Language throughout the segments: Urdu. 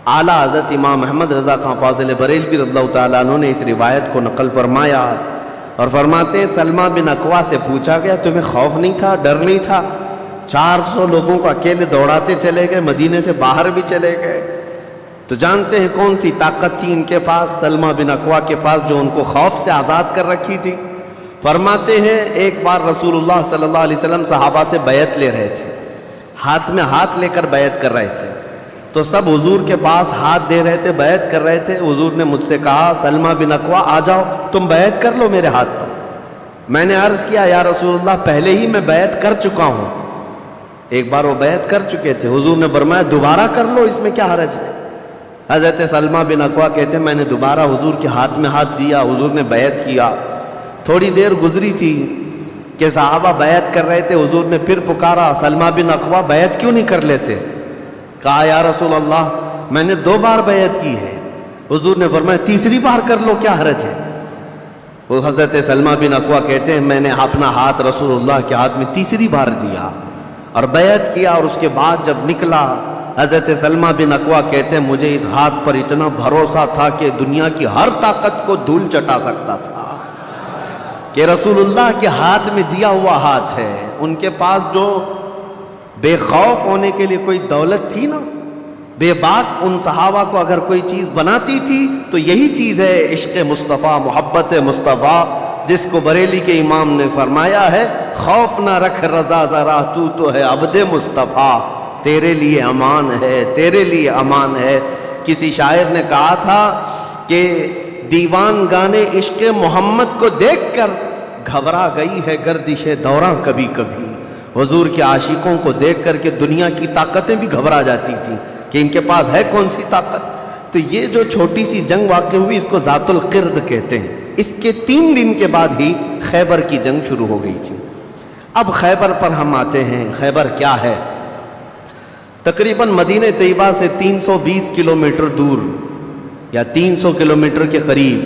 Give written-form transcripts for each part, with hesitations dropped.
اعلیٰ حضرت امام محمد رضا خان فاضل بریلوی رضی اللہ تعالیٰ عنہ نے اس روایت کو نقل فرمایا اور فرماتے ہیں سلمہ بن اکوع سے پوچھا گیا تمہیں خوف نہیں تھا، ڈر نہیں تھا؟ 400 لوگوں کو اکیلے دوڑاتے چلے گئے، مدینے سے باہر بھی چلے گئے. تو جانتے ہیں کون سی طاقت تھی ان کے پاس، سلمہ بن اکوع کے پاس، جو ان کو خوف سے آزاد کر رکھی تھی. فرماتے ہیں ایک بار رسول اللہ صلی اللہ علیہ وسلم صحابہ سے بیعت لے رہے تھے، ہاتھ میں ہاتھ لے کر بیعت کر رہے تھے. تو سب حضور کے پاس ہاتھ دے رہے تھے، بیعت کر رہے تھے. حضور نے مجھ سے کہا سلمہ بن اکوع آ جاؤ، تم بیعت کر لو میرے ہاتھ پر. میں نے عرض کیا یا رسول اللہ پہلے ہی میں بیعت کر چکا ہوں. ایک بار وہ بیعت کر چکے تھے. حضور نے فرمایا دوبارہ کر لو، اس میں کیا حرج ہے؟ حضرت سلمہ بن اکوع کہتے ہیں میں نے دوبارہ حضور کے ہاتھ میں ہاتھ دیا، حضور نے بیعت کیا. تھوڑی دیر گزری تھی کہ صحابہ بیعت کر رہے تھے. حضور نے پھر پکارا سلمہ بن اکوع بیعت کیوں نہیں کر لیتے؟ کہا یا رسول اللہ میں نے 2 بار بیعت کی ہے. حضور نے فرمایا تیسری بار کر لو، کیا حرج ہے؟ وہ حضرت سلمہ بن اکوع کہتے ہیں میں نے اپنا ہاتھ رسول اللہ کے ہاتھ میں تیسری بار دیا اور بیعت کیا. اور اس کے بعد جب نکلا حضرت سلمہ بن اکوع کہتے ہیں مجھے اس ہاتھ پر اتنا بھروسہ تھا کہ دنیا کی ہر طاقت کو دھول چٹا سکتا تھا کہ رسول اللہ کے ہاتھ میں دیا ہوا ہاتھ ہے. ان کے پاس جو بے خوف ہونے کے لیے کوئی دولت تھی نا، بے باک ان صحابہ کو اگر کوئی چیز بناتی تھی تو یہی چیز ہے عشق مصطفیٰ، محبت مصطفیٰ، جس کو بریلی کے امام نے فرمایا ہے خوف نہ رکھ رضا ذرا تو ہے عبد مصطفیٰ، تیرے لیے امان ہے، تیرے لیے امان ہے. کسی شاعر نے کہا تھا کہ دیوان گانے عشق محمد کو دیکھ کر گھبرا گئی ہے گردش دوراں کبھی کبھی. حضور کے عاشقوں کو دیکھ کر کے دنیا کی طاقتیں بھی گھبرا جاتی تھیں کہ ان کے پاس ہے کون سی طاقت. تو یہ جو چھوٹی سی جنگ واقع ہوئی اس کو ذات القرد کہتے ہیں. اس کے 3 دن کے بعد ہی خیبر کی جنگ شروع ہو گئی تھی. اب خیبر پر ہم آتے ہیں. خیبر کیا ہے؟ تقریباً مدینہ طیبہ سے 320 کلومیٹر دور یا 300 کلومیٹر کے قریب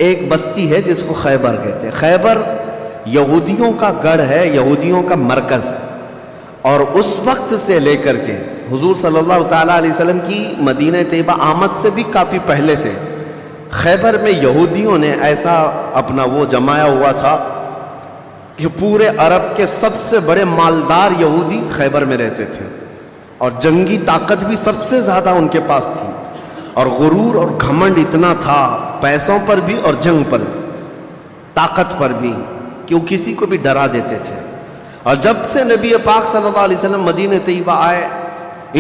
ایک بستی ہے جس کو خیبر کہتے ہیں. خیبر یہودیوں کا گڑھ ہے، یہودیوں کا مرکز. اور اس وقت سے لے کر کے حضور صلی اللہ تعالیٰ علیہ وسلم کی مدینہ طیبہ آمد سے بھی کافی پہلے سے خیبر میں یہودیوں نے ایسا اپنا وہ جمایا ہوا تھا کہ پورے عرب کے سب سے بڑے مالدار یہودی خیبر میں رہتے تھے اور جنگی طاقت بھی سب سے زیادہ ان کے پاس تھی. اور غرور اور گھمنڈ اتنا تھا، پیسوں پر بھی اور جنگ پر بھی، طاقت پر بھی، کہ وہ کسی کو بھی ڈرا دیتے تھے. اور جب سے نبی پاک صلی اللہ علیہ وسلم مدینہ طیبہ آئے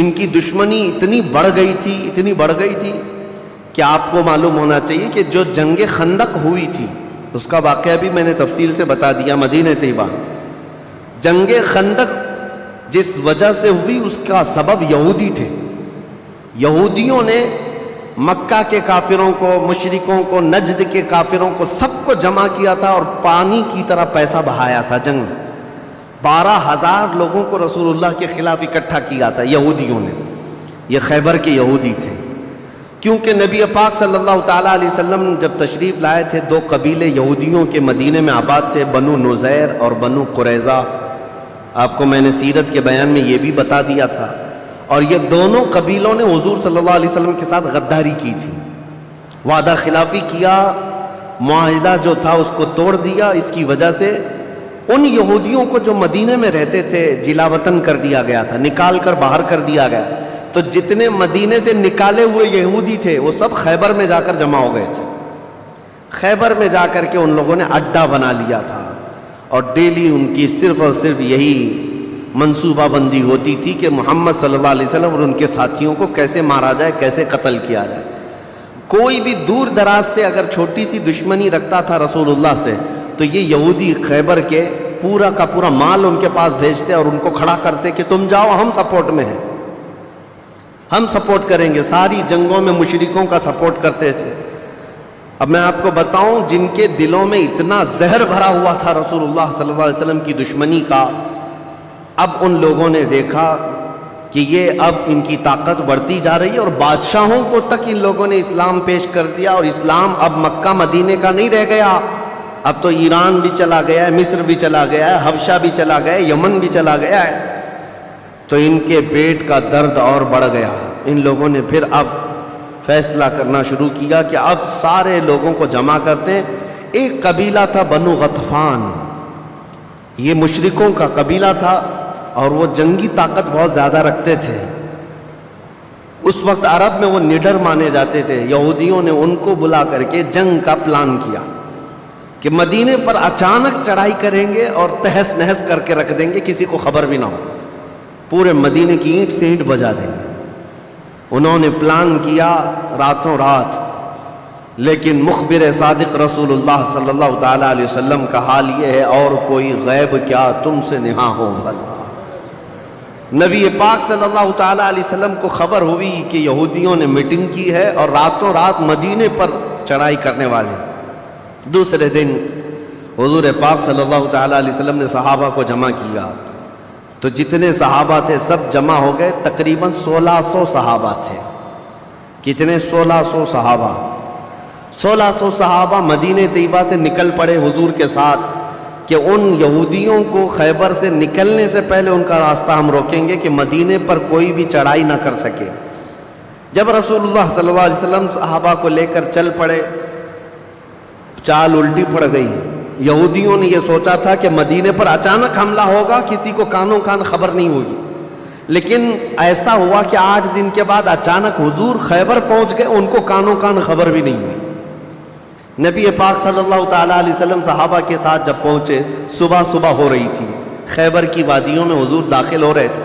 ان کی دشمنی اتنی بڑھ گئی تھی کہ آپ کو معلوم ہونا چاہیے کہ جو جنگ خندق ہوئی تھی اس کا واقعہ بھی میں نے تفصیل سے بتا دیا. مدینہ طیبہ جنگ خندق جس وجہ سے ہوئی اس کا سبب یہودی تھے. یہودیوں نے مکہ کے کافروں کو، مشرکوں کو، نجد کے کافروں کو سب کو جمع کیا تھا اور پانی کی طرح پیسہ بہایا تھا. جنگ 12,000 لوگوں کو رسول اللہ کے خلاف اکٹھا کیا تھا یہودیوں نے. یہ خیبر کے یہودی تھے. کیونکہ نبی پاک صلی اللہ تعالیٰ علیہ وسلم جب تشریف لائے تھے 2 قبیلے یہودیوں کے مدینے میں آباد تھے، بنو نزیر اور بنو قریظہ. آپ کو میں نے سیرت کے بیان میں یہ بھی بتا دیا تھا. اور یہ دونوں قبیلوں نے حضور صلی اللہ علیہ وسلم کے ساتھ غداری کی تھی، وعدہ خلافی کیا، معاہدہ جو تھا اس کو توڑ دیا. اس کی وجہ سے ان یہودیوں کو جو مدینے میں رہتے تھے جلا وطن کر دیا گیا تھا، نکال کر باہر کر دیا گیا. تو جتنے مدینے سے نکالے ہوئے یہودی تھے وہ سب خیبر میں جا کر جمع ہو گئے تھے. خیبر میں جا کر کے ان لوگوں نے اڈا بنا لیا تھا اور ڈیلی ان کی صرف اور صرف یہی منصوبہ بندی ہوتی تھی کہ محمد صلی اللہ علیہ وسلم اور ان کے ساتھیوں کو کیسے مارا جائے، کیسے قتل کیا جائے. کوئی بھی دور دراز سے اگر چھوٹی سی دشمنی رکھتا تھا رسول اللہ سے تو یہ یہودی خیبر کے پورا کا پورا مال ان کے پاس بھیجتے اور ان کو کھڑا کرتے کہ تم جاؤ، ہم سپورٹ میں ہیں، ہم سپورٹ کریں گے. ساری جنگوں میں مشرکوں کا سپورٹ کرتے تھے. اب میں آپ کو بتاؤں جن کے دلوں میں اتنا زہر بھرا ہوا تھا رسول اللہ صلی اللہ علیہ وسلم کی دشمنی کا، اب ان لوگوں نے دیکھا کہ یہ اب ان کی طاقت بڑھتی جا رہی ہے اور بادشاہوں کو تک ان لوگوں نے اسلام پیش کر دیا. اور اسلام اب مکہ مدینے کا نہیں رہ گیا، اب تو ایران بھی چلا گیا ہے، مصر بھی چلا گیا ہے، حبشہ بھی چلا گیا ہے، یمن بھی چلا گیا ہے. تو ان کے پیٹ کا درد اور بڑھ گیا. ان لوگوں نے پھر اب فیصلہ کرنا شروع کیا کہ اب سارے لوگوں کو جمع کرتے ہیں۔ ایک قبیلہ تھا بنو غطفان، یہ مشرکوں کا قبیلہ تھا اور وہ جنگی طاقت بہت زیادہ رکھتے تھے۔ اس وقت عرب میں وہ نڈر مانے جاتے تھے۔ یہودیوں نے ان کو بلا کر کے جنگ کا پلان کیا کہ مدینے پر اچانک چڑھائی کریں گے اور تہس نہس کر کے رکھ دیں گے، کسی کو خبر بھی نہ ہو، پورے مدینے کی اینٹ سے اینٹ بجا دیں گے۔ انہوں نے پلان کیا راتوں رات، لیکن مخبر صادق رسول اللہ صلی اللہ تعالیٰ علیہ وسلم کا حال یہ ہے، اور کوئی غیب کیا تم سے نہا ہو بھلا۔ نبی پاک صلی اللہ تعالیٰ علیہ وسلم کو خبر ہوئی کہ یہودیوں نے میٹنگ کی ہے اور راتوں رات مدینے پر چڑھائی کرنے والے۔ دوسرے دن حضور پاک صلی اللہ تعالیٰ علیہ وسلم نے صحابہ کو جمع کیا، تو جتنے صحابہ تھے سب جمع ہو گئے، تقریباً 1600 صحابہ تھے۔ کتنے؟ 1600 صحابہ۔ 1600 صحابہ مدینہ طیبہ سے نکل پڑے حضور کے ساتھ کہ ان یہودیوں کو خیبر سے نکلنے سے پہلے ان کا راستہ ہم روکیں گے کہ مدینے پر کوئی بھی چڑھائی نہ کر سکے۔ جب رسول اللہ صلی اللہ علیہ وسلم صحابہ کو لے کر چل پڑے، چال الٹی پڑ گئی۔ یہودیوں نے یہ سوچا تھا کہ مدینے پر اچانک حملہ ہوگا، کسی کو کانوں کان خبر نہیں ہوگی، لیکن ایسا ہوا کہ 8 دن کے بعد اچانک حضور خیبر پہنچ گئے، ان کو کانوں کان خبر بھی نہیں ہوئی۔ نبی پاک صلی اللہ تعالیٰ علیہ وسلم صحابہ کے ساتھ جب پہنچے، صبح ہو رہی تھی، خیبر کی وادیوں میں حضور داخل ہو رہے تھے،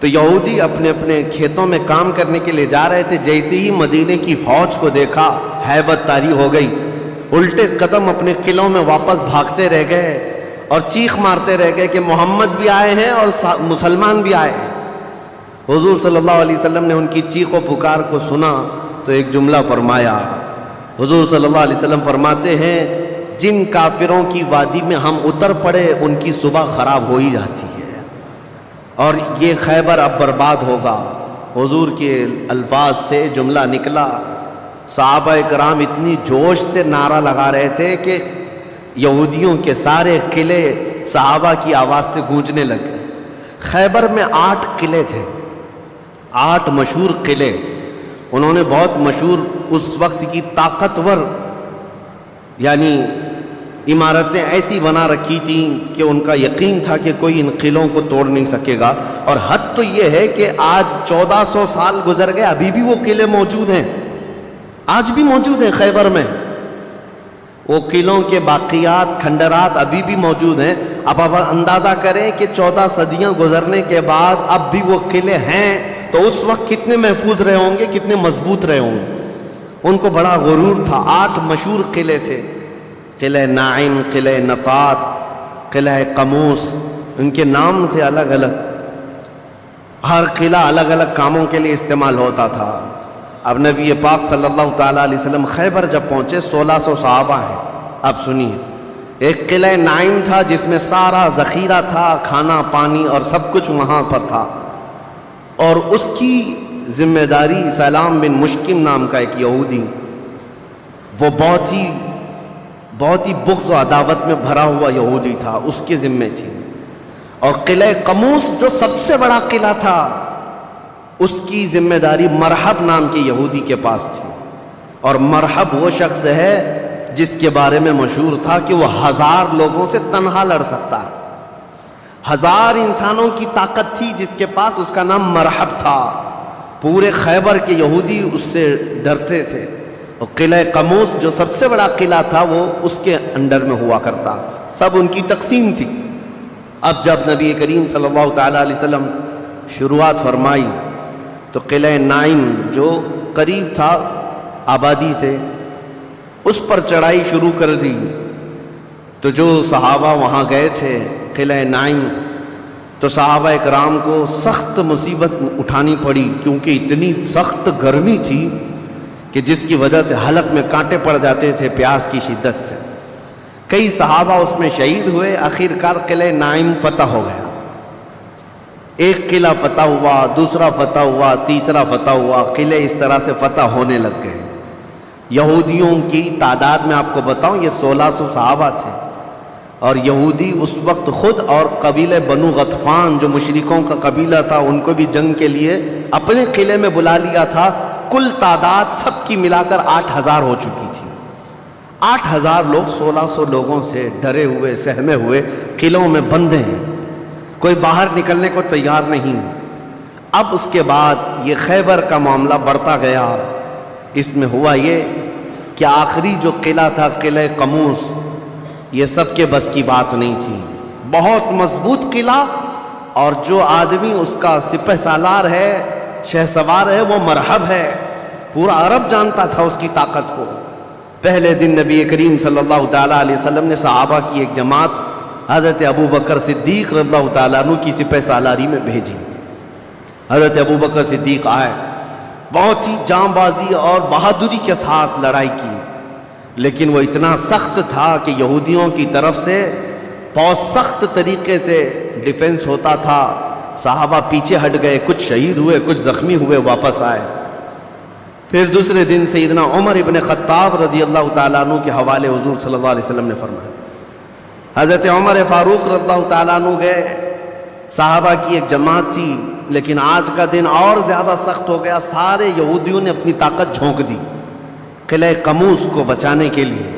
تو یہودی اپنے اپنے کھیتوں میں کام کرنے کے لیے جا رہے تھے۔ جیسے ہی مدینے کی فوج کو دیکھا، ہیبت طاری ہو گئی، الٹے قدم اپنے قلعوں میں واپس بھاگتے رہ گئے اور چیخ مارتے رہ گئے کہ محمد بھی آئے ہیں اور مسلمان بھی آئے ہیں۔ حضور صلی اللہ علیہ وسلم نے ان کی چیخ و پکار کو سنا تو ایک جملہ فرمایا۔ حضور صلی اللہ علیہ وسلم فرماتے ہیں، جن کافروں کی وادی میں ہم اتر پڑے ان کی صبح خراب ہو ہی جاتی ہے، اور یہ خیبر اب برباد ہوگا۔ حضور کے الفاظ تھے، جملہ نکلا۔ صحابہ کرام اتنی جوش سے نعرہ لگا رہے تھے کہ یہودیوں کے سارے قلعے صحابہ کی آواز سے گونجنے لگے۔ خیبر میں 8 قلعے تھے، 8 مشہور قلعے۔ انہوں نے بہت مشہور اس وقت کی طاقتور یعنی عمارتیں ایسی بنا رکھی تھیں کہ ان کا یقین تھا کہ کوئی ان قلعوں کو توڑ نہیں سکے گا۔ اور حد تو یہ ہے کہ آج 1400 سال گزر گئے، ابھی بھی وہ قلعے موجود ہیں، آج بھی موجود ہیں خیبر میں۔ وہ قلعوں کے باقیات، کھنڈرات ابھی بھی موجود ہیں۔ اب آپ اندازہ کریں کہ 14 صدیاں گزرنے کے بعد اب بھی وہ قلعے ہیں، تو اس وقت کتنے محفوظ رہے ہوں گے، کتنے مضبوط رہے ہوں گے۔ ان کو بڑا غرور تھا۔ 8 مشہور قلعے تھے، قلعہ نائم، قلعہ نطات، قلعہ قموس، ان کے نام تھے الگ الگ۔ ہر قلعہ الگ الگ کاموں کے لیے استعمال ہوتا تھا۔ اب نبی پاک صلی اللہ تعالیٰ علیہ وسلم خیبر جب پہنچے، 1600 صحابہ ہیں۔ اب سنیے، ایک قلعہ نائم تھا جس میں سارا ذخیرہ تھا، کھانا پانی اور سب کچھ وہاں پر تھا، اور اس کی ذمہ داری سلام بن مشکن نام کا ایک یہودی، وہ بہت ہی بغض و عداوت میں بھرا ہوا یہودی تھا، اس کے ذمے تھی۔ اور قلعہ قموس جو سب سے بڑا قلعہ تھا، اس کی ذمہ داری مرحب نام کے یہودی کے پاس تھی۔ اور مرحب وہ شخص ہے جس کے بارے میں مشہور تھا کہ وہ 1000 لوگوں سے تنہا لڑ سکتا ہے۔ 1000 انسانوں کی طاقت تھی جس کے پاس، اس کا نام مرحب تھا۔ پورے خیبر کے یہودی اس سے ڈرتے تھے۔ اور قلعہ قموس جو سب سے بڑا قلعہ تھا، وہ اس کے انڈر میں ہوا کرتا، سب ان کی تقسیم تھی۔ اب جب نبی کریم صلی اللہ تعالیٰ علیہ وسلم شروعات فرمائی تو قلعہ نائم جو قریب تھا آبادی سے، اس پر چڑھائی شروع کر دی۔ تو جو صحابہ وہاں گئے تھے قلعہ نائم، تو صحابہ اکرام کو سخت مصیبت اٹھانی پڑی، کیونکہ اتنی سخت گرمی تھی کہ جس کی وجہ سے حلق میں کانٹے پڑ جاتے تھے پیاس کی شدت سے۔ کئی صحابہ اس میں شہید ہوئے۔ آخرکار قلعہ نائم فتح ہو گیا۔ ایک قلعہ فتح ہوا، دوسرا فتح ہوا، تیسرا فتح ہوا، قلعے اس طرح سے فتح ہونے لگ گئے۔ یہودیوں کی تعداد میں آپ کو بتاؤں، یہ 1600 صحابہ تھے، اور یہودی اس وقت خود اور قبیلہ بنو غطفان جو مشرکوں کا قبیلہ تھا ان کو بھی جنگ کے لیے اپنے قلعے میں بلا لیا تھا. کل تعداد سب کی ملا کر 8,000 ہو چکی تھی. 8,000 لوگ 1,600 لوگوں سے ڈرے ہوئے سہمے ہوئے قلعوں میں بندے ہیں, کوئی باہر نکلنے کو تیار نہیں. اب اس کے بعد یہ خیبر کا معاملہ بڑھتا گیا. اس میں ہوا یہ کہ آخری جو قلعہ تھا قلعہ قموس, یہ سب کے بس کی بات نہیں تھی. بہت مضبوط قلعہ, اور جو آدمی اس کا سپہ سالار ہے, شہ سوار ہے, وہ مرحب ہے. پورا عرب جانتا تھا اس کی طاقت کو. پہلے دن نبی کریم صلی اللہ تعالیٰ علیہ وسلم نے صحابہ کی ایک جماعت حضرت ابو بکر صدیق رضی اللہ تعالیٰ عنہ کی سپہ سالاری میں بھیجی. حضرت ابو بکر صدیق آئے, بہت ہی جاں بازی اور بہادری کے ساتھ لڑائی کی, لیکن وہ اتنا سخت تھا کہ یہودیوں کی طرف سے بہت سخت طریقے سے ڈیفنس ہوتا تھا. صحابہ پیچھے ہٹ گئے, کچھ شہید ہوئے, کچھ زخمی ہوئے, واپس آئے. پھر دوسرے دن سیدنا عمر ابن خطاب رضی اللہ تعالیٰ عنہ کے حوالے حضور صلی اللہ علیہ وسلم نے فرمایا. حضرت عمر فاروق رضی اللہ تعالیٰ عنہ گئے, صحابہ کی ایک جماعت تھی, لیکن آج کا دن اور زیادہ سخت ہو گیا. سارے یہودیوں نے اپنی طاقت جھونک دی قلعہ قموس کو بچانے کے لیے.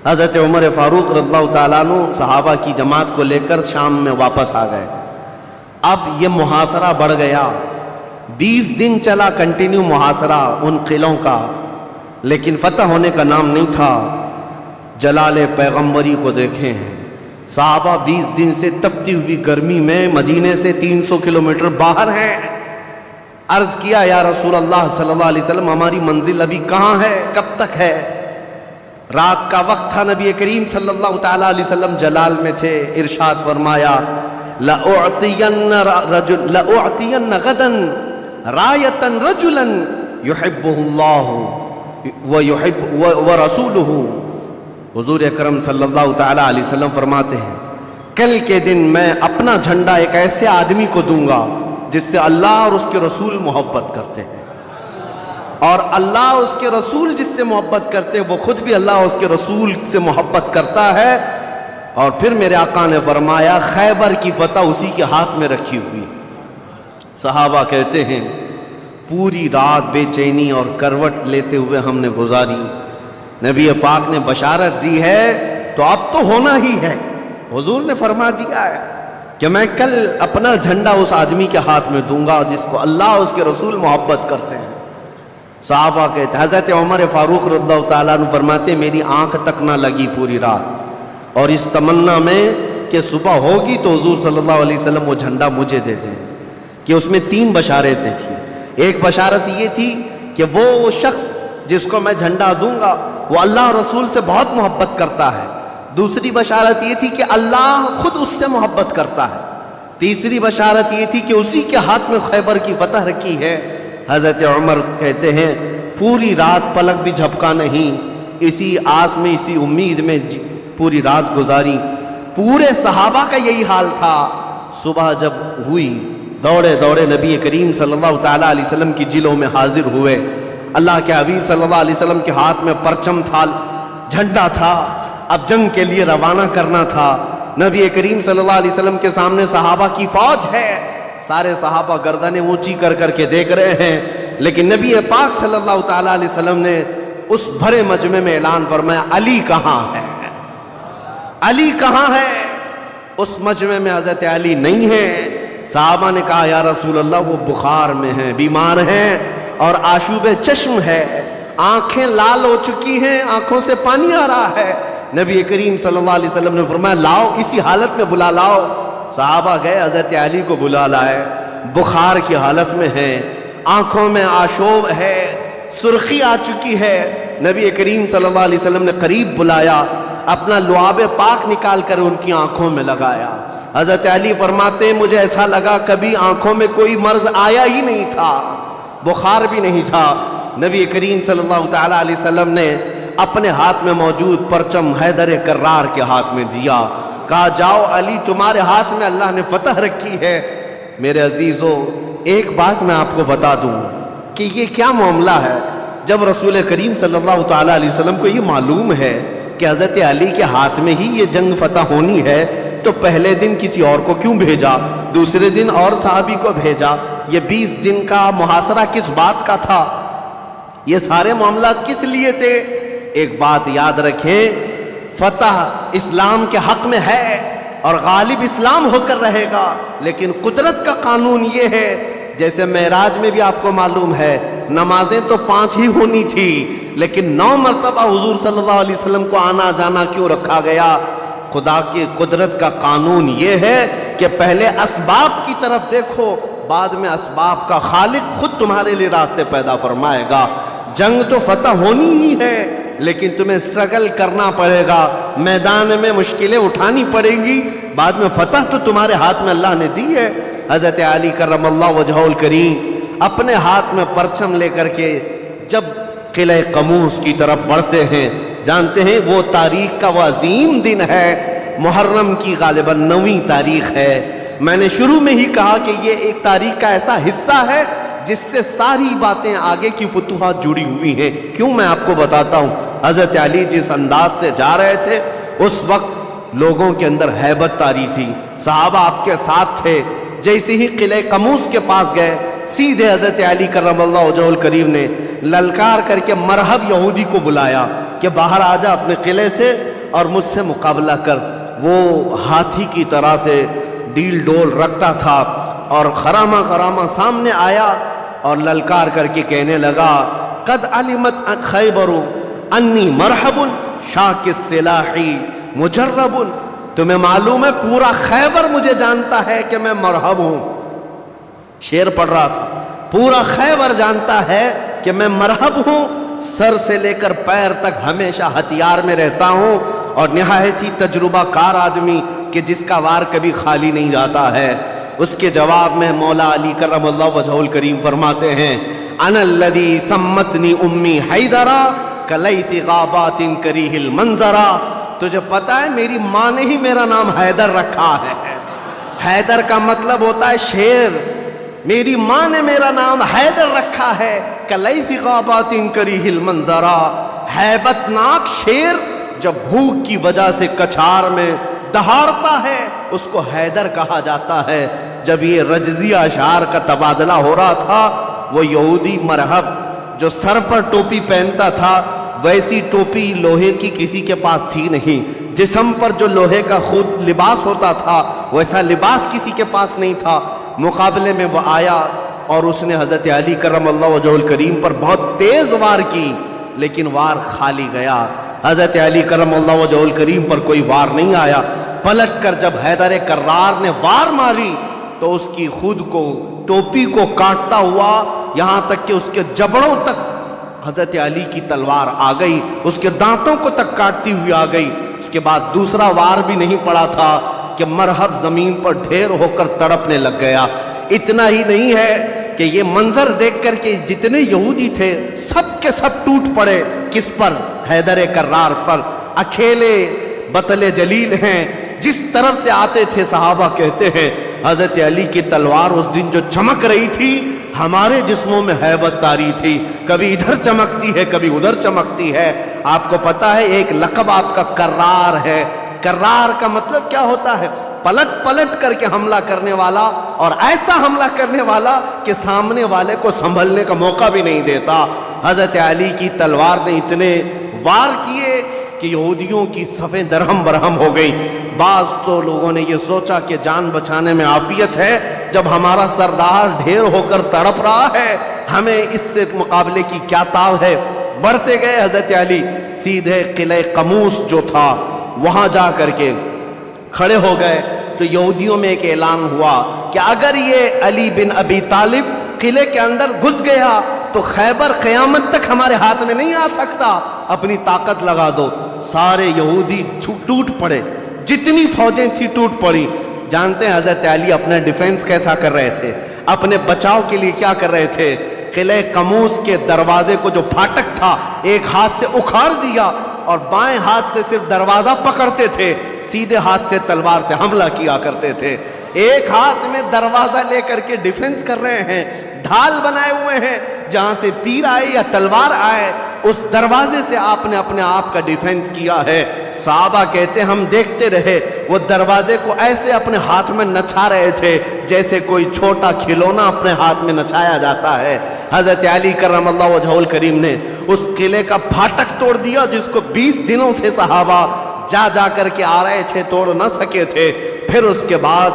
حضرت عمر فاروق رضی اللہ تعالیٰ عنہ صحابہ کی جماعت کو لے کر شام میں واپس آ گئے. اب یہ محاصرہ بڑھ گیا, 20 دن چلا کنٹینیو محاصرہ ان قلعوں کا, لیکن فتح ہونے کا نام نہیں تھا. جلال پیغمبری کو دیکھیں, صحابہ 20 دن سے تپتی ہوئی گرمی میں مدینے سے 300 کلومیٹر باہر ہیں. عرض کیا یا رسول اللہ صلی اللہ علیہ وسلم, ہماری منزل ابھی کہاں ہے, کب تک ہے؟ رات کا وقت تھا, نبی کریم صلی اللہ تعالیٰ علیہ وسلم جلال میں تھے. ارشاد فرمایا لَأُعْطِيَنَّ غَدًا رَایَةً رَجُلًا يُحِبُّهُ اللَّهُ وَرَسُولُهُ. حضور اکرم صلی اللہ تعالیٰ علیہ وسلم فرماتے ہیں, کل کے دن میں اپنا جھنڈا ایک ایسے آدمی کو دوں گا جس سے اللہ اور اس کے رسول محبت کرتے ہیں, اور اللہ اس کے رسول جس سے محبت کرتے ہیں وہ خود بھی اللہ اس کے رسول سے محبت کرتا ہے. اور پھر میرے آقا نے فرمایا خیبر کی فتح اسی کے ہاتھ میں رکھی ہوئی. صحابہ کہتے ہیں پوری رات بے چینی اور کروٹ لیتے ہوئے ہم نے گزاری. نبی پاک نے بشارت دی ہے تو اب تو ہونا ہی ہے. حضور نے فرما دیا ہے کہ میں کل اپنا جھنڈا اس آدمی کے ہاتھ میں دوں گا جس کو اللہ اور اس کے رسول محبت کرتے ہیں. صحابہ کہتے ہیں, حضرت عمر فاروق رضی اللہ تعالیٰ عنہ فرماتے میری آنکھ تک نہ لگی پوری رات, اور اس تمنا میں کہ صبح ہوگی تو حضور صلی اللہ علیہ وسلم وہ جھنڈا مجھے دے دیں. کہ اس میں 3 بشارتیں تھیں. ایک بشارت یہ تھی کہ وہ شخص جس کو میں جھنڈا دوں گا وہ اللہ اور رسول سے بہت محبت کرتا ہے. دوسری بشارت یہ تھی کہ اللہ خود اس سے محبت کرتا ہے. تیسری بشارت یہ تھی کہ اسی کے ہاتھ میں خیبر کی فتح رکھی ہے. حضرت عمر کہتے ہیں پوری رات پلک بھی جھپکا نہیں, اسی آس میں اسی امید میں پوری رات گزاری. پورے صحابہ کا یہی حال تھا. صبح جب ہوئی دوڑے دوڑے نبی کریم صلی اللہ تعالیٰ علیہ وسلم کی جلوں میں حاضر ہوئے. اللہ کے حبیب صلی اللہ علیہ وسلم کے ہاتھ میں پرچم تھا, جھنڈا تھا, اب جنگ کے لیے روانہ کرنا تھا. نبی کریم صلی اللہ علیہ وسلم کے سامنے صحابہ کی فوج ہے. سارے صحابہ گردنیں اونچی کر کر کے دیکھ رہے ہیں, لیکن نبی پاک صلی اللہ تعالیٰ علیہ وسلم نے اس بھرے مجمع میں اعلان فرمایا علی کہاں ہے, علی کہاں ہے. اس مجمع میں حضرت علی نہیں ہے. صحابہ نے کہا یا رسول اللہ وہ بخار میں ہیں, بیمار ہیں اور آشوب چشم ہے, آنکھیں لال ہو چکی ہیں, آنکھوں سے پانی آ رہا ہے. نبی کریم صلی اللہ علیہ وسلم نے فرمایا لاؤ, اسی حالت میں بلا لاؤ. صحابہ گئے, حضرت علی کو بلا لائے. بخار کی حالت میں ہیں, آنکھوں میں آشوب ہے, سرخی آ چکی ہے. نبی کریم صلی اللہ علیہ وسلم نے قریب بلایا, اپنا لعاب پاک نکال کر ان کی آنکھوں میں لگایا. حضرت علی فرماتے ہیں مجھے ایسا لگا کبھی آنکھوں میں کوئی مرض آیا ہی نہیں تھا, بخار بھی نہیں تھا. نبی کریم صلی اللہ تعالیٰ علیہ وسلم نے اپنے ہاتھ میں موجود پرچم حیدر کرار کے ہاتھ میں دیا, کہا جاؤ علی تمہارے ہاتھ میں اللہ نے فتح رکھی ہے. میرے عزیزو ایک بات میں آپ کو بتا دوں کہ یہ کیا معاملہ ہے. جب رسول کریم صلی اللہ تعالیٰ علیہ وسلم کو یہ معلوم ہے کہ حضرت علی کے ہاتھ میں ہی یہ جنگ فتح ہونی ہے تو پہلے دن کسی اور کو کیوں بھیجا، دوسرے دن اور صحابی کو بھیجا، یہ 20 دن کا محاصرہ کس بات کا تھا، یہ سارے معاملات کس لیے تھے؟ ایک بات یاد رکھیں، فتح اسلام کے حق میں ہے اور غالب اسلام ہو کر رہے گا، لیکن قدرت کا قانون یہ ہے، جیسے معراج میں بھی آپ کو معلوم ہے نمازیں تو 5 ہی ہونی تھی، لیکن 9 مرتبہ حضور صلی اللہ علیہ وسلم کو آنا جانا کیوں رکھا گیا؟ خدا کی قدرت کا قانون یہ ہے کہ پہلے اسباب کی طرف دیکھو، بعد میں اسباب کا خالق خود تمہارے لیے راستے پیدا فرمائے گا۔ جنگ تو فتح ہونی ہی ہے، لیکن تمہیں اسٹرگل کرنا پڑے گا، میدان میں مشکلیں اٹھانی پڑیں گی، بعد میں فتح تو تمہارے ہاتھ میں اللہ نے دی ہے۔ حضرت علی کرم اللہ وجہہ الکریم اپنے ہاتھ میں پرچم لے کر کے جب قلعہ قموس کی طرف بڑھتے ہیں، جانتے ہیں وہ تاریخ کا وہ عظیم دن ہے، محرم کی غالباً 9ویں تاریخ ہے۔ میں نے شروع میں ہی کہا کہ یہ ایک تاریخ کا ایسا حصہ ہے جس سے ساری باتیں آگے کی فتوحات جڑی ہوئی ہیں۔ کیوں میں آپ کو بتاتا ہوں، حضرت علی جس انداز سے جا رہے تھے اس وقت لوگوں کے اندر ہیبت طاری تھی، صحابہ آپ کے ساتھ تھے۔ جیسے ہی قلعہ قموس کے پاس گئے، سیدھے حضرت علی کرم اللہ وجہہ الکریم نے للکار کر کے مرحب یہودی کو بلایا کہ باہر آ جا اپنے قلعے سے اور مجھ سے مقابلہ کر۔ وہ ہاتھی کی طرح سے ڈیل ڈول رکھتا تھا اور خرامہ خرامہ سامنے آیا اور للکار کر کے کہنے لگا، قد علمت خیبر انی مرحب شاک السلاح مجرب، تمہیں معلوم ہے پورا خیبر مجھے جانتا ہے کہ میں مرحب ہوں۔ شعر پڑھ رہا تھا، پورا خیبر جانتا ہے کہ میں مرحب ہوں، سر سے لے کر پیر تک ہمیشہ ہتھیار میں رہتا ہوں، اور نہایت ہی تجربہ کار آدمی کہ جس کا وار کبھی خالی نہیں جاتا ہے۔ اس کے جواب میں مولا علی کرم اللہ وجہہ الکریم فرماتے ہیں، انا الذی سمتنی امی حیدرا کلیت غابات کریہ المنظرا، تجھے پتہ ہے میری ماں نے ہی میرا نام حیدر رکھا ہے۔ حیدر کا مطلب ہوتا ہے شیر، میری ماں نے میرا نام حیدر رکھا ہے، کلیت غابات کریہ المنظرا، ہیبت ناک شیر جب بھوک کی وجہ سے کچھار میں دہاڑتا ہے اس کو حیدر کہا جاتا ہے۔ جب یہ رجزی اشعار کا تبادلہ ہو رہا تھا، وہ یہودی مرحب جو سر پر ٹوپی پہنتا تھا، ویسی ٹوپی لوہے کی کسی کے پاس تھی نہیں، جسم پر جو لوہے کا خود لباس ہوتا تھا ویسا لباس کسی کے پاس نہیں تھا۔ مقابلے میں وہ آیا اور اس نے حضرت علی کرم اللہ وجہہ الکریم پر بہت تیز وار کی، لیکن وار خالی گیا۔ حضرت علی کرم اللہ وجہہ الکریم پر کوئی وار نہیں آیا۔ پلٹ کر جب حیدر کرار نے وار ماری تو اس کی خود کو ٹوپی کو کاٹتا ہوا یہاں تک کہ اس کے جبڑوں تک حضرت علی کی تلوار آ گئی، اس کے دانتوں کو تک کاٹتی ہوئی آ گئی۔ اس کے بعد دوسرا وار بھی نہیں پڑا تھا کہ مرحب زمین پر ڈھیر ہو کر تڑپنے لگ گیا۔ اتنا ہی نہیں ہے کہ یہ منظر دیکھ کر کے جتنے یہودی تھے سب کے سب ٹوٹ پڑے۔ کس پر؟ حیدر کرار پر۔ اکیلے بطل جلیل ہیں، جس طرف سے آتے تھے صحابہ کہتے ہیں حضرت علی کی تلوار اس دن جو چمک رہی تھی ہمارے جسموں میں ہیبت طاری تھی، کبھی ادھر چمکتی ہے کبھی ادھر چمکتی ہے۔ آپ کو پتہ ہے ایک لقب آپ کا کرار ہے۔ کرار کا مطلب کیا ہوتا ہے؟ پلٹ پلٹ کر کے حملہ کرنے والا، اور ایسا حملہ کرنے والا کہ سامنے والے کو سنبھلنے کا موقع بھی نہیں دیتا۔ حضرت علی کی تلوار نے اتنے وار کیے کہ یہودیوں کی صفیں درہم برہم ہو گئی۔ بعض تو لوگوں نے یہ سوچا کہ جان بچانے میں عافیت ہے، جب ہمارا سردار ڈھیر ہو کر تڑپ رہا ہے ہمیں اس سے مقابلے کی کیا تاو ہے۔ بڑھتے گئے حضرت علی، سیدھے قلعہ قموس جو تھا وہاں جا کر کے کھڑے ہو گئے تو یہودیوں میں ایک اعلان ہوا کہ اگر یہ علی بن ابی طالب قلعے کے اندر گھس گیا تو خیبر قیامت تک ہمارے ہاتھ میں نہیں آ سکتا، اپنی طاقت لگا دو۔ سارے یہودی ٹوٹ پڑے، جتنی فوجیں تھی ٹوٹ پڑی۔ جانتے ہیں حضرت علی اپنا ڈیفنس کیسا کر رہے تھے، اپنے بچاؤ کے لیے کیا کر رہے تھے؟ قلعہ قموس کے دروازے کو جو پھاٹک تھا ایک ہاتھ سے اکھاڑ دیا اور بائیں ہاتھ سے صرف دروازہ پکڑتے تھے، سیدھے ہاتھ سے تلوار سے حملہ کیا کرتے تھے۔ ایک ہاتھ میں دروازہ لے کر کے ڈیفنس کر رہے ہیں، ڈھال بنائے ہوئے ہیں، جہاں سے تیر آئے یا تلوار آئے اس دروازے سے آپ نے اپنے آپ کا ڈیفنس کیا ہے۔ صحابہ کہتے ہم دیکھتے رہے، وہ دروازے کو ایسے اپنے ہاتھ میں نچا رہے تھے جیسے کوئی چھوٹا کھلونا اپنے ہاتھ میں نچایا جاتا ہے۔ حضرت علی کرم اللہ وجہہ الکریم نے اس قلعے کا پھاٹک توڑ دیا جس کو 20 دنوں سے صحابہ جا کر کے آ رہے تھے، توڑ نہ سکے تھے۔ پھر اس کے بعد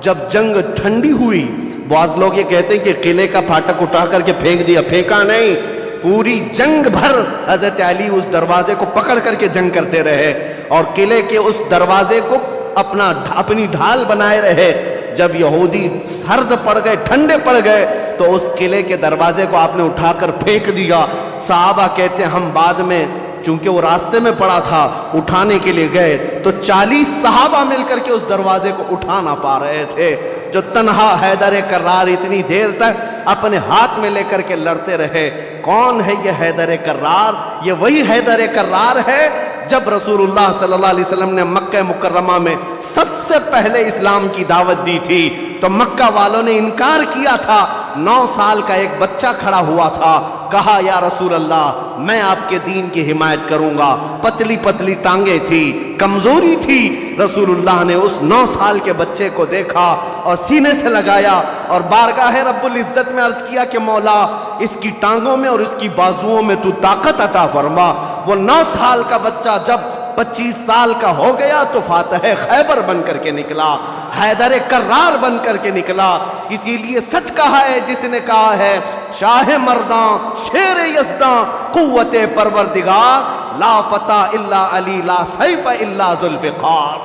جب جنگ ٹھنڈی ہوئی، بعض لوگ یہ کہتے ہیں کہ قلعے کا پھاٹک اٹھا کر کے پھینک دیا، پھینکا نہیں، پوری جنگ بھر حضرت علی اس دروازے کو پکڑ کر کے جنگ کرتے رہے اور قلعے کے اس دروازے کو اپنی ڈھال بنائے رہے۔ جب یہودی سرد پڑ گئے، ٹھنڈے پڑ گئے، تو اس قلعے کے دروازے کو آپ نے اٹھا کر پھینک دیا۔ صحابہ کہتے ہیں ہم بعد میں، چونکہ وہ راستے میں پڑا تھا، اٹھانے کے لیے گئے تو 40 صحابہ مل کر کے اس دروازے کو اٹھا نہ پا رہے تھے۔ جو تنہا حیدر کرار اتنی دیر تک اپنے ہاتھ میں لے کر کے لڑتے رہے۔ کون ہے یہ حیدر کرار؟ یہ وہی حیدر کرار ہے جب رسول اللہ صلی اللہ علیہ وسلم نے مکہ مکرمہ میں سب سے پہلے اسلام کی دعوت دی تھی تو مکہ والوں نے انکار کیا تھا۔ 9 سال کا ایک بچہ کھڑا ہوا تھا، کہا یا رسول اللہ میں آپ کے دین کی حمایت کروں گا۔ پتلی پتلی ٹانگیں تھی، کمزوری تھی۔ رسول اللہ نے اس 9 سال کے بچے کو دیکھا اور سینے سے لگایا اور بارگاہ رب العزت میں عرض کیا کہ مولا اس کی ٹانگوں میں اور اس کی بازوؤں میں تو طاقت عطا فرما۔ وہ 9 سال کا بچہ جب 25 سال کا ہو گیا تو فاتح خیبر بن کر کے نکلا، حیدر کرار بن کر کے نکلا۔ اسی لیے سچ کہا ہے جس نے کہا ہے شاہ مرداں شیر یزداں قوت پروردگار، لا فتح الا علی لا سیف الا ذوالفقار۔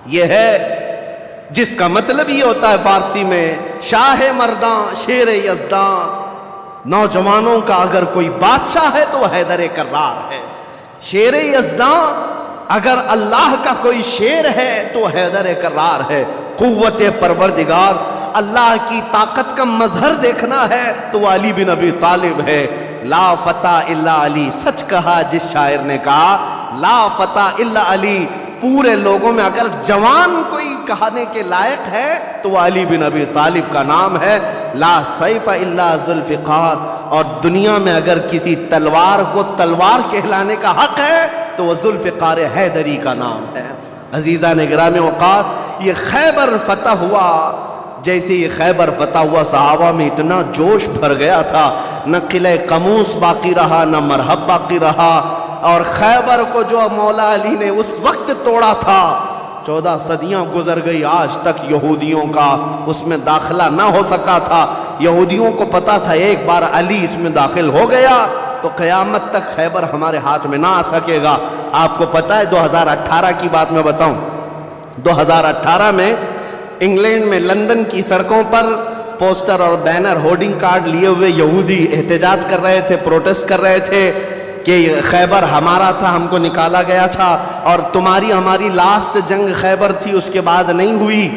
یہ ہے جس کا مطلب یہ ہوتا ہے فارسی میں شاہ مرداں شیر یزداں، نوجوانوں کا اگر کوئی بادشاہ ہے تو وہ حیدر کرار ہے۔ شیر یزداں اگر اللہ کا کوئی شیر ہے تو حیدر کرار ہے۔ قوت پروردگار، اللہ کی طاقت کا مظہر دیکھنا ہے تو وہ علی بن ابی طالب ہے۔ لا فتح الا علی، سچ کہا جس شاعر نے کہا لا فتح الا علی۔ پورے لوگوں میں اگر جوان کوئی کہنے کے لائق ہے تو وہ علی بن ابی طالب کا نام ہے۔ لا سیف الا ذوالفقار، اور دنیا میں اگر کسی تلوار کو تلوار کہلانے کا حق ہے تو وہ ذوالفقار حیدری کا نام ہے۔ عزیزان گرامی وقار، یہ خیبر فتح ہوا، جیسے یہ خیبر فتح ہوا صحابہ میں اتنا جوش بھر گیا تھا، نہ قلعہ قموس باقی رہا نہ مرحب باقی رہا۔ اور خیبر کو جو مولا علی نے اس وقت توڑا تھا، 14 صدیاں گزر گئی، آج تک یہودیوں کا اس میں داخلہ نہ ہو سکا تھا۔ یہودیوں کو پتا تھا ایک بار علی اس میں داخل ہو گیا تو قیامت تک خیبر ہمارے ہاتھ میں نہ آ سکے گا۔ آپ کو پتا ہے 2018 کی بات میں بتاؤں، 2018 میں انگلینڈ میں لندن کی سڑکوں پر پوسٹر اور بینر ہورڈنگ کارڈ لیے ہوئے یہودی احتجاج کر رہے تھے، پروٹیسٹ کر رہے تھے کہ خیبر ہمارا تھا، ہم کو نکالا گیا تھا اور تمہاری ہماری لاسٹ جنگ خیبر تھی، اس کے بعد نہیں ہوئی۔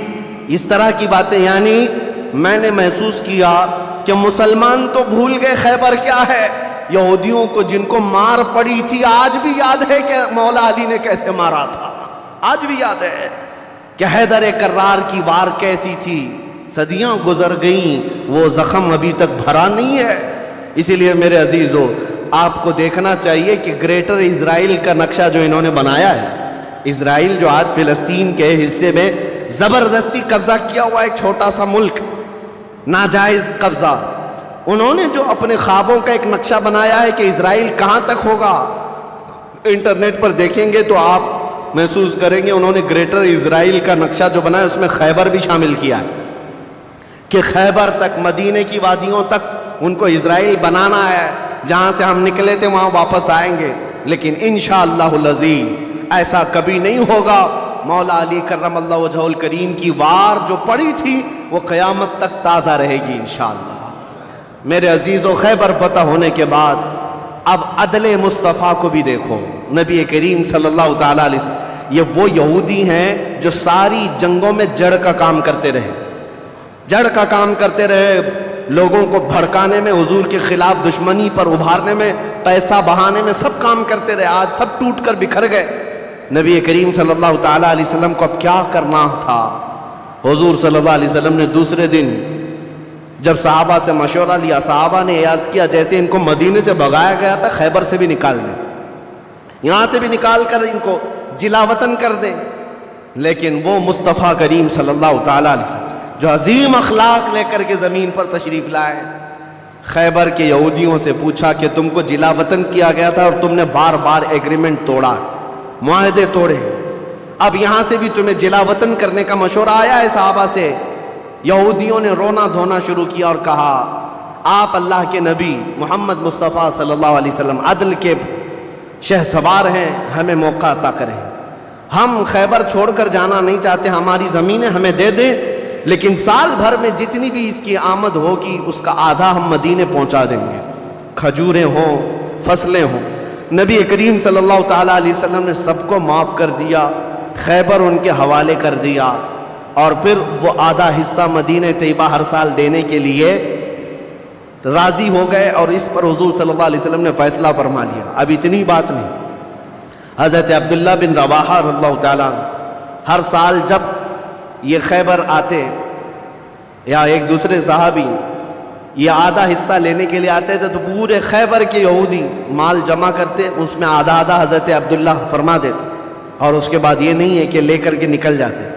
اس طرح کی باتیں، یعنی میں نے محسوس کیا کہ مسلمان تو بھول گئے خیبر کیا ہے۔ یہودیوں کو جن کو مار پڑی تھی آج بھی یاد ہے کہ مولا علی نے کیسے مارا تھا، آج بھی یاد ہے کہ حیدر کرار کی وار کیسی تھی۔ صدیاں گزر گئیں، وہ زخم ابھی تک بھرا نہیں ہے۔ اسی لیے میرے عزیزو، آپ کو دیکھنا چاہیے کہ گریٹر اسرائیل کا نقشہ جو انہوں نے بنایا ہے، اسرائیل جو آج فلسطین کے حصے میں زبردستی قبضہ کیا ہوا ایک چھوٹا سا ملک، ناجائز قبضہ، انہوں نے جو اپنے خوابوں کا ایک نقشہ بنایا ہے کہ اسرائیل کہاں تک ہوگا، انٹرنیٹ پر دیکھیں گے تو آپ محسوس کریں گے انہوں نے گریٹر اسرائیل کا نقشہ جو بنایا اس میں خیبر بھی شامل کیا ہے کہ خیبر تک، مدینے کی وادیوں تک ان کو اسرائیل بنانا ہے، جہاں سے ہم نکلے تھے وہاں واپس آئیں گے۔ لیکن انشاءاللہ العزیز ایسا کبھی نہیں ہوگا۔ مولا علی کرم اللہ وجہہ الکریم کی وار جو پڑی تھی وہ قیامت تک تازہ رہے گی انشاءاللہ۔ میرے عزیزو، خیبر فتح ہونے کے بعد اب عدل مصطفیٰ کو بھی دیکھو۔ نبی کریم صلی اللہ تعالیٰ علیہ وسلم، یہ وہ یہودی ہیں جو ساری جنگوں میں جڑ کا کام کرتے رہے، جڑ کا کام کرتے رہے، لوگوں کو بھڑکانے میں، حضور کے خلاف دشمنی پر ابھارنے میں، پیسہ بہانے میں، سب کام کرتے رہے۔ آج سب ٹوٹ کر بکھر گئے۔ نبی کریم صلی اللہ تعالیٰ علیہ وسلم کو اب کیا کرنا تھا؟ حضور صلی اللہ علیہ وسلم نے دوسرے دن جب صحابہ سے مشورہ لیا، صحابہ نے عرض کیا جیسے ان کو مدینے سے بھگایا گیا تھا، خیبر سے بھی نکال دیں، یہاں سے بھی نکال کر ان کو جلا وطن کر دیں۔ لیکن وہ مصطفیٰ کریم صلی اللہ تعالیٰ علیہ وسلم جو عظیم اخلاق لے کر کے زمین پر تشریف لائے، خیبر کے یہودیوں سے پوچھا کہ تم کو جلا وطن کیا گیا تھا اور تم نے بار بار ایگریمنٹ توڑا، معاہدے توڑے، اب یہاں سے بھی تمہیں جلا وطن کرنے کا مشورہ آیا ہے صحابہ سے۔ یہودیوں نے رونا دھونا شروع کیا اور کہا آپ اللہ کے نبی محمد مصطفیٰ صلی اللہ علیہ وسلم عدل کے شہسوار ہیں، ہمیں موقع عطا کریں، ہم خیبر چھوڑ کر جانا نہیں چاہتے، ہماری زمینیں ہمیں دے دیں، لیکن سال بھر میں جتنی بھی اس کی آمد ہوگی اس کا آدھا ہم مدینے پہنچا دیں گے، کھجوریں ہوں، فصلیں ہوں۔ نبی کریم صلی اللہ تعالیٰ علیہ وسلم نے سب کو معاف کر دیا، خیبر ان کے حوالے کر دیا، اور پھر وہ آدھا حصہ مدینہ طیبہ ہر سال دینے کے لیے راضی ہو گئے، اور اس پر حضور صلی اللہ علیہ وسلم نے فیصلہ فرما لیا۔ اب اتنی بات نہیں، حضرت عبداللہ بن رواحہ رضی اللہ تعالیٰ ہر سال جب یہ خیبر آتے یا ایک دوسرے صحابی یہ آدھا حصہ لینے کے لیے آتے تھے تو پورے خیبر کے یہودی مال جمع کرتے، اس میں آدھا آدھا حضرت عبداللہ فرما دیتے، اور اس کے بعد یہ نہیں ہے کہ لے کر کے نکل جاتے،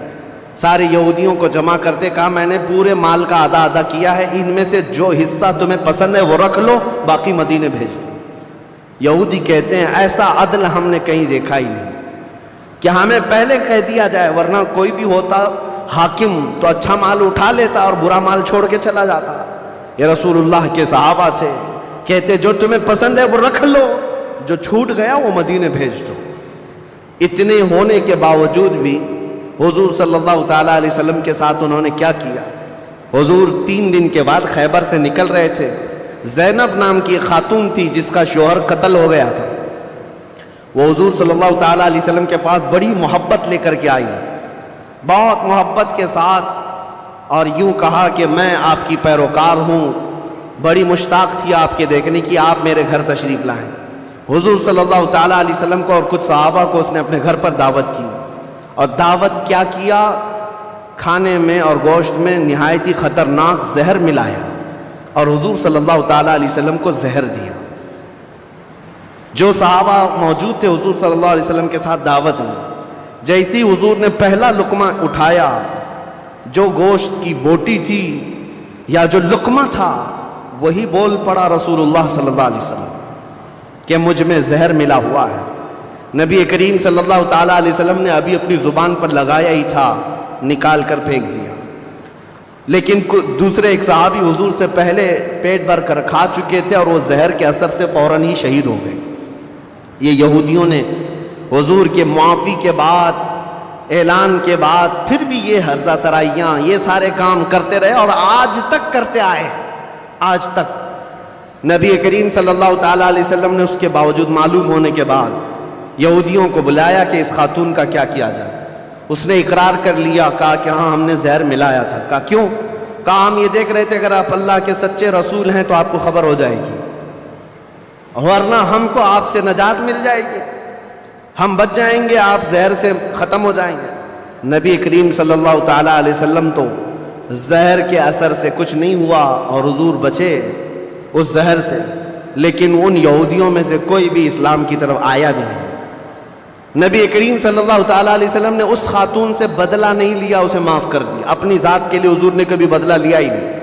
سارے یہودیوں کو جمع کرتے، کہا میں نے پورے مال کا آدھا آدھا کیا ہے، ان میں سے جو حصہ تمہیں پسند ہے وہ رکھ لو، باقی مدینے بھیج دو۔ یہودی کہتے ہیں ایسا عدل ہم نے کہیں دیکھا ہی نہیں کہ ہمیں پہلے کہہ دیا جائے، ورنہ کوئی بھی ہوتا حاکم تو اچھا مال اٹھا لیتا اور برا مال چھوڑ کے چلا جاتا۔ یہ رسول اللہ کے صحابہ تھے، کہتے جو تمہیں پسند ہے وہ رکھ لو، جو چھوٹ گیا وہ مدینے بھیج دو۔ اتنے ہونے کے باوجود بھی حضور صلی اللہ تعالیٰ علیہ وسلم کے ساتھ انہوں نے کیا کیا؟ حضور 3 دن کے بعد خیبر سے نکل رہے تھے، زینب نام کی خاتون تھی جس کا شوہر قتل ہو گیا تھا، وہ حضور صلی اللہ تعالیٰ علیہ وسلم کے پاس بڑی محبت لے کر کے آئی، بہت محبت کے ساتھ، اور یوں کہا کہ میں آپ کی پیروکار ہوں، بڑی مشتاق تھی آپ کے دیکھنے کی، آپ میرے گھر تشریف لائیں۔ حضور صلی اللہ تعالیٰ علیہ وسلم کو اور کچھ صحابہ کو اس نے اپنے گھر پر دعوت کی، اور دعوت کیا کیا؟ کھانے میں اور گوشت میں نہایت ہی خطرناک زہر ملایا اور حضور صلی اللہ تعالیٰ علیہ وسلم کو زہر دیا۔ جو صحابہ موجود تھے حضور صلی اللہ علیہ وسلم کے ساتھ دعوت میں، جیسی حضور نے پہلا لقمہ اٹھایا، جو گوشت کی بوٹی تھی یا جو لقمہ تھا وہی بول پڑا رسول اللہ صلی اللہ علیہ وسلم کہ مجھ میں زہر ملا ہوا ہے۔ نبی کریم صلی اللہ تعالیٰ علیہ وسلم نے ابھی اپنی زبان پر لگایا ہی تھا، نکال کر پھینک دیا، لیکن دوسرے ایک صحابی حضور سے پہلے پیٹ بھر کر کھا چکے تھے اور وہ زہر کے اثر سے فوراً ہی شہید ہو گئے۔ یہ یہودیوں نے حضور کے معافی کے بعد، اعلان کے بعد پھر بھی یہ ہرزہ سرائیاں، یہ سارے کام کرتے رہے اور آج تک کرتے آئے۔ آج تک نبی کریم صلی اللہ تعالیٰ علیہ وسلم نے اس کے باوجود معلوم ہونے کے بعد یہودیوں کو بلایا کہ اس خاتون کا کیا کیا جائے۔ اس نے اقرار کر لیا، کہا کہ ہاں ہم نے زہر ملایا تھا۔ کہا کیوں؟ کہا ہم یہ دیکھ رہے تھے اگر آپ اللہ کے سچے رسول ہیں تو آپ کو خبر ہو جائے گی، ورنہ ہم کو آپ سے نجات مل جائے گی، ہم بچ جائیں گے، آپ زہر سے ختم ہو جائیں گے۔ نبی کریم صلی اللہ تعالیٰ علیہ وسلم تو زہر کے اثر سے کچھ نہیں ہوا اور حضور بچے اس زہر سے، لیکن ان یہودیوں میں سے کوئی بھی اسلام کی طرف آیا بھی نہیں۔ نبی کریم صلی اللہ تعالیٰ علیہ وسلم نے اس خاتون سے بدلہ نہیں لیا، اسے معاف کر دیا۔ اپنی ذات کے لیے حضور نے کبھی بدلہ لیا ہی نہیں۔